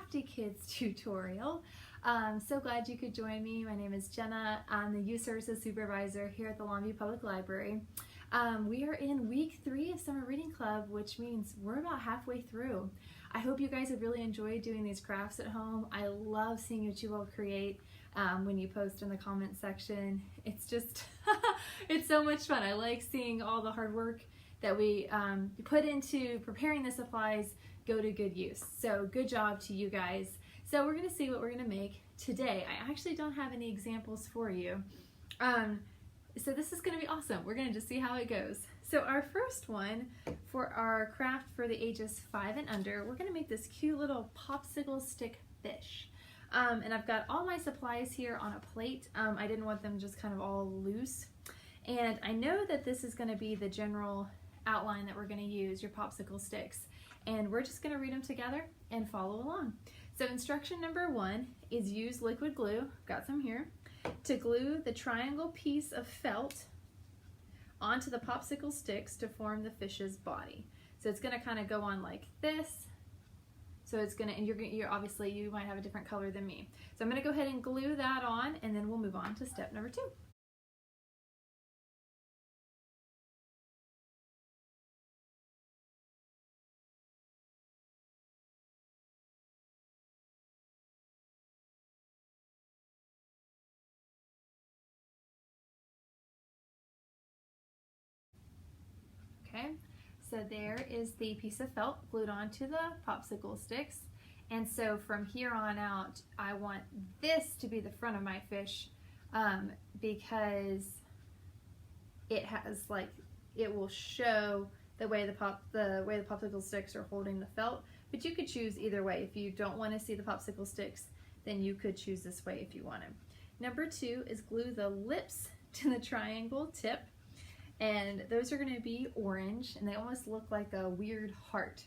Crafty Kids tutorial. So glad you could join me. My name is Jenna. I'm the Youth Services Supervisor here at the Longview Public Library. We are in week 3 of Summer Reading Club, which means we're about halfway through. I hope you guys have really enjoyed doing these crafts at home. I love seeing what you all create when you post in the comment section. It's just, it's so much fun. I like seeing all the hard work that we put into preparing the supplies go to good use. So good job to you guys. So we're gonna see what we're gonna make today. I actually don't have any examples for you. So this is gonna be awesome. We're gonna just see how it goes. So our first one for our craft for the ages 5 and under, we're gonna make this cute little popsicle stick fish. And I've got all my supplies here on a plate. I didn't want them just kind of all loose. And I know that this is gonna be the general outline that we're gonna use, your popsicle sticks. And we're just gonna read them together and follow along. So instruction number 1 is use liquid glue, got some here, to glue the triangle piece of felt onto the popsicle sticks to form the fish's body. So it's gonna kind of go on like this. So it's gonna, and you're obviously, you might have a different color than me. So I'm gonna go ahead and glue that on, and then we'll move on to step number 2. Okay, so there is the piece of felt glued onto the popsicle sticks. And so from here on out, I want this to be the front of my fish because it has like, it will show the way the popsicle sticks are holding the felt. But you could choose either way. If you don't want to see the popsicle sticks, then you could choose this way if you wanted. Number 2 is glue the lips to the triangle tip. And those are going to be orange, and they almost look like a weird heart.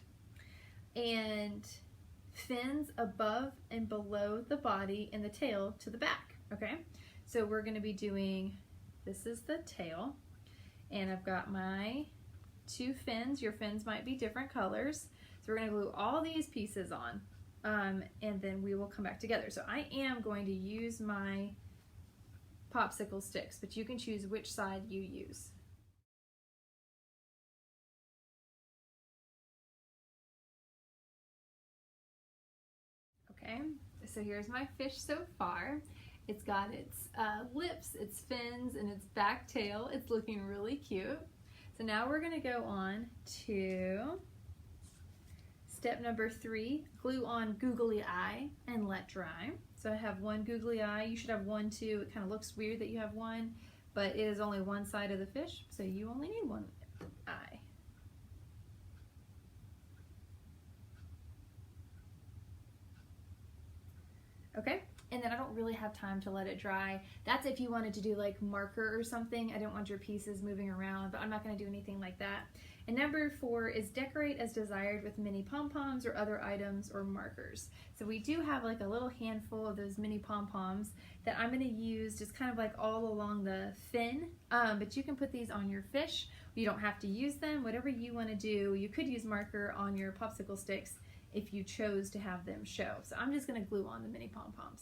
And fins above and below the body and the tail to the back, okay? So we're going to be doing, this is the tail, and I've got my 2 fins. Your fins might be different colors. So we're going to glue all these pieces on, and then we will come back together. So I am going to use my popsicle sticks, but you can choose which side you use. Okay, so here's my fish so far. It's got its lips, its fins, and its back tail. It's looking really cute. So now we're going to go on to step number 3, glue on googly eye and let dry. So I have one googly eye. You should have one too. It kind of looks weird that you have one, but it is only one side of the fish, so you only need one eye. Okay, and then I don't really have time to let it dry. That's if you wanted to do like marker or something. I didn't want your pieces moving around, but I'm not going to do anything like that. And number 4 is decorate as desired with mini pom-poms or other items or markers. So we do have like a little handful of those mini pom-poms that I'm going to use just kind of like all along the fin, but you can put these on your fish. You don't have to use them, whatever you want to do. You could use marker on your popsicle sticks if you chose to have them show. So I'm just going to glue on the mini pom-poms.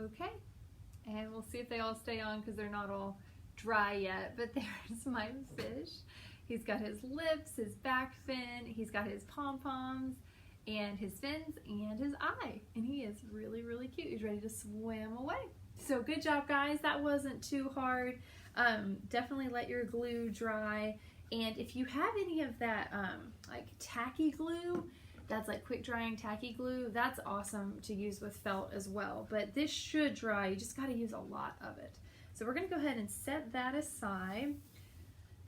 Okay, and we'll see if they all stay on because they're not all dry yet, but there's my fish. He's got his lips, his back fin, he's got his pom-poms, and his fins and his eye, and he is really, really cute. He's ready to swim away. So good job, guys. That wasn't too hard. Definitely let your glue dry, and if you have any of that like tacky glue, that's like quick drying tacky glue, that's awesome to use with felt as well, but this should dry. You just got to use a lot of it. So we're going to go ahead and set that aside.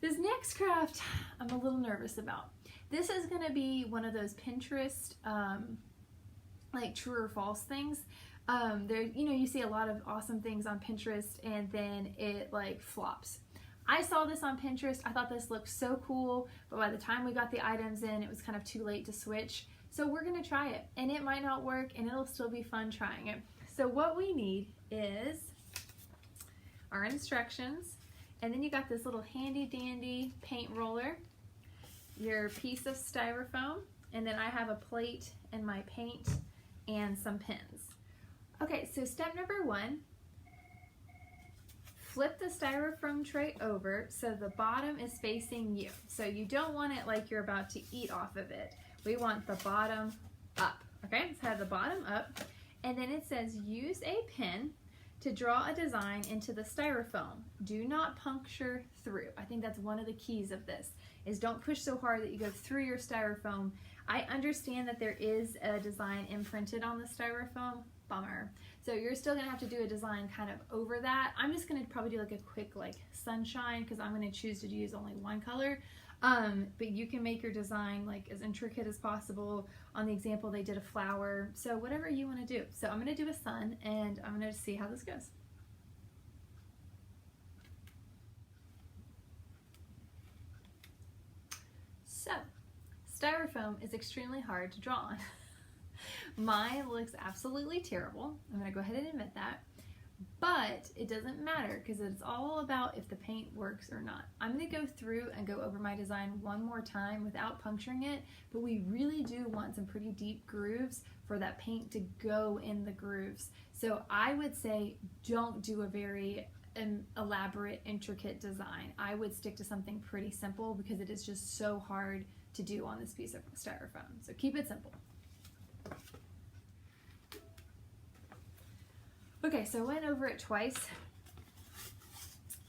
This next craft I'm a little nervous about. This is going to be one of those Pinterest like true or false things. There, you know, you see a lot of awesome things on Pinterest and then it like flops. I saw this on Pinterest. I thought this looked so cool, but by the time we got the items in, it was kind of too late to switch. So we're gonna try it, and it might not work, and it'll still be fun trying it. So what we need is our instructions, and then you got this little handy dandy paint roller, your piece of styrofoam, and then I have a plate and my paint and some pins. Okay, so step number 1, flip the styrofoam tray over so the bottom is facing you. So you don't want it like you're about to eat off of it. We want the bottom up. Okay, let's have the bottom up. And then it says use a pin to draw a design into the styrofoam. Do not puncture through. I think that's one of the keys of this, is don't push so hard that you go through your styrofoam. I understand that there is a design imprinted on the styrofoam. Bummer. So you're still gonna have to do a design kind of over that. I'm just gonna probably do like a quick like sunshine, because I'm gonna choose to use only one color. But you can make your design like as intricate as possible. On the example, they did a flower. So whatever you want to do. So I'm going to do a sun, and I'm going to see how this goes. So styrofoam is extremely hard to draw on. Mine looks absolutely terrible. I'm going to go ahead and admit that. But it doesn't matter, because it's all about if the paint works or not. I'm going to go through and go over my design one more time without puncturing it, but we really do want some pretty deep grooves for that paint to go in the grooves. So I would say don't do a very elaborate, intricate design. I would stick to something pretty simple, because it is just so hard to do on this piece of styrofoam. So keep it simple. Okay, so I went over it twice.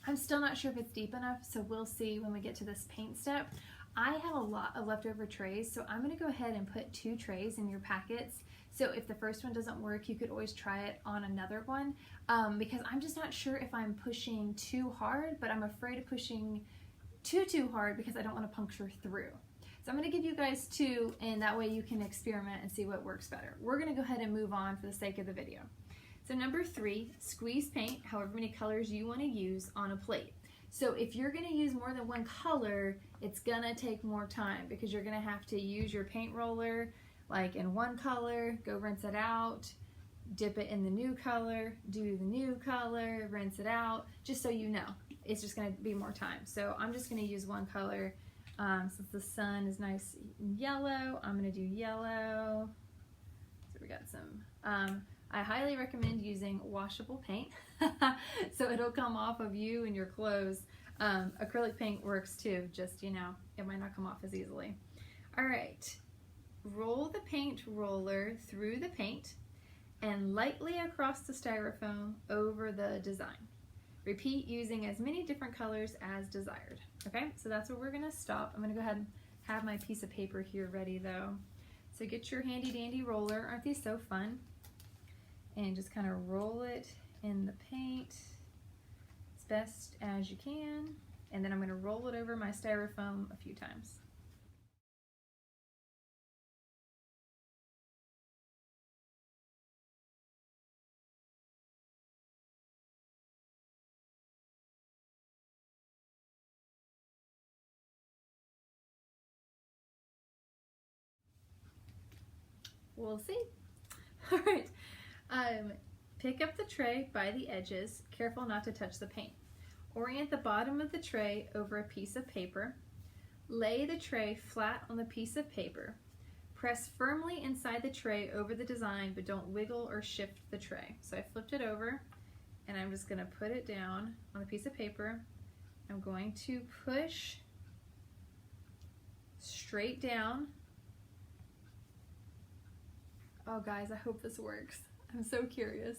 I'm still not sure if it's deep enough, so we'll see when we get to this paint step. I have a lot of leftover trays, so I'm going to go ahead and put 2 trays in your packets. So if the first one doesn't work, you could always try it on another one, because I'm just not sure if I'm pushing too hard, but I'm afraid of pushing too hard because I don't want to puncture through. So I'm going to give you guys 2, and that way you can experiment and see what works better. We're going to go ahead and move on for the sake of the video. So number 3, squeeze paint however many colors you want to use on a plate. So if you're going to use more than one color, it's going to take more time, because you're going to have to use your paint roller like in one color, go rinse it out, dip it in the new color, do the new color, rinse it out, just so you know. It's just going to be more time. So I'm just going to use one color. Since the sun is nice yellow, I'm going to do yellow. So we got some... I highly recommend using washable paint, so it'll come off of you and your clothes. Acrylic paint works too, just, you know, it might not come off as easily. All right, roll the paint roller through the paint and lightly across the styrofoam over the design. Repeat using as many different colors as desired. Okay, so that's where we're gonna stop. I'm gonna go ahead and have my piece of paper here ready though. So get your handy dandy roller. Aren't these so fun? And just kind of roll it in the paint as best as you can. And then I'm going to roll it over my styrofoam a few times. We'll see. All right. Pick up the tray by the edges, careful not to touch the paint. Orient the bottom of the tray over a piece of paper. Lay the tray flat on the piece of paper. Press firmly inside the tray over the design, but don't wiggle or shift the tray. So I flipped it over, and I'm just going to put it down on the piece of paper. I'm going to push straight down. Oh guys, I hope this works. I'm so curious.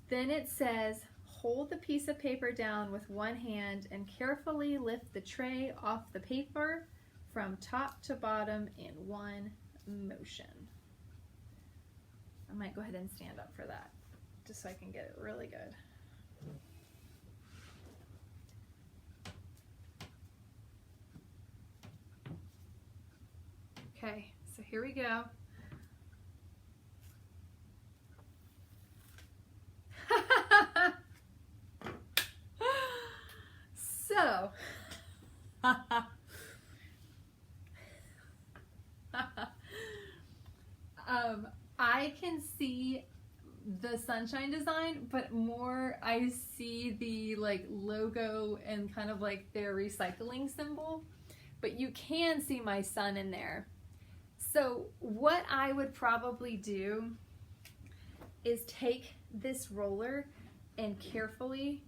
Then it says, hold the piece of paper down with one hand and carefully lift the tray off the paper from top to bottom in one motion. I might go ahead and stand up for that, just so I can get it really good. Okay, so here we go. So, I can sunshine design, but more I see the like logo and kind of like their recycling symbol, but you can see my sun in there. So what I would probably do is take this roller and carefully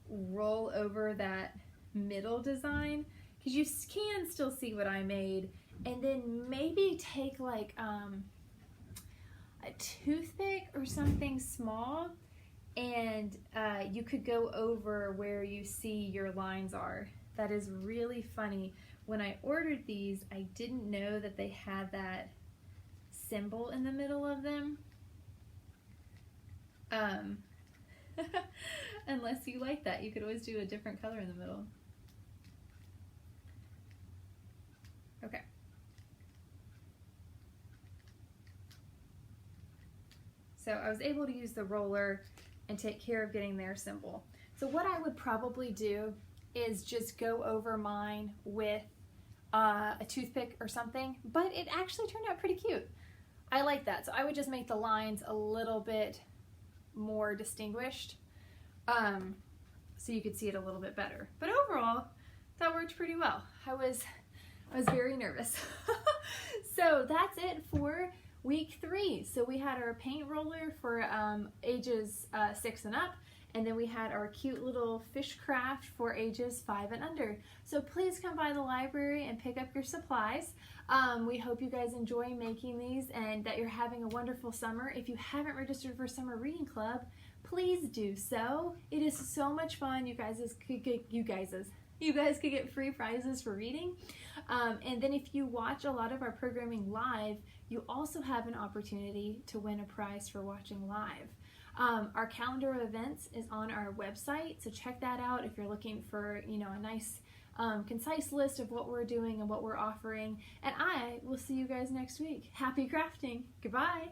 roll over that middle design, because you can still see what I made, and then maybe take like a toothpick or something small, and you could go over where you see your lines are. That is really funny. When I ordered these, I didn't know that they had that symbol in the middle of them. Unless you like that, you could always do a different color in the middle. Okay. So I was able to use the roller and take care of getting their symbol. So what I would probably do is just go over mine with a toothpick or something, but it actually turned out pretty cute. I like that. So I would just make the lines a little bit more distinguished, so you could see it a little bit better. But overall, that worked pretty well. I was very nervous. So that's it for week 3. So we had our paint roller for ages 6 and up, and then we had our cute little fish craft for ages 5 and under. So please come by the library and pick up your supplies. We hope you guys enjoy making these and that you're having a wonderful summer. If you haven't registered for Summer Reading Club, please do so. It is so much fun. You guys could get free prizes for reading. And then if you watch a lot of our programming live, you also have an opportunity to win a prize for watching live. Our calendar of events is on our website, so check that out if you're looking for, a nice concise list of what we're doing and what we're offering. And I will see you guys next week. Happy crafting. Goodbye.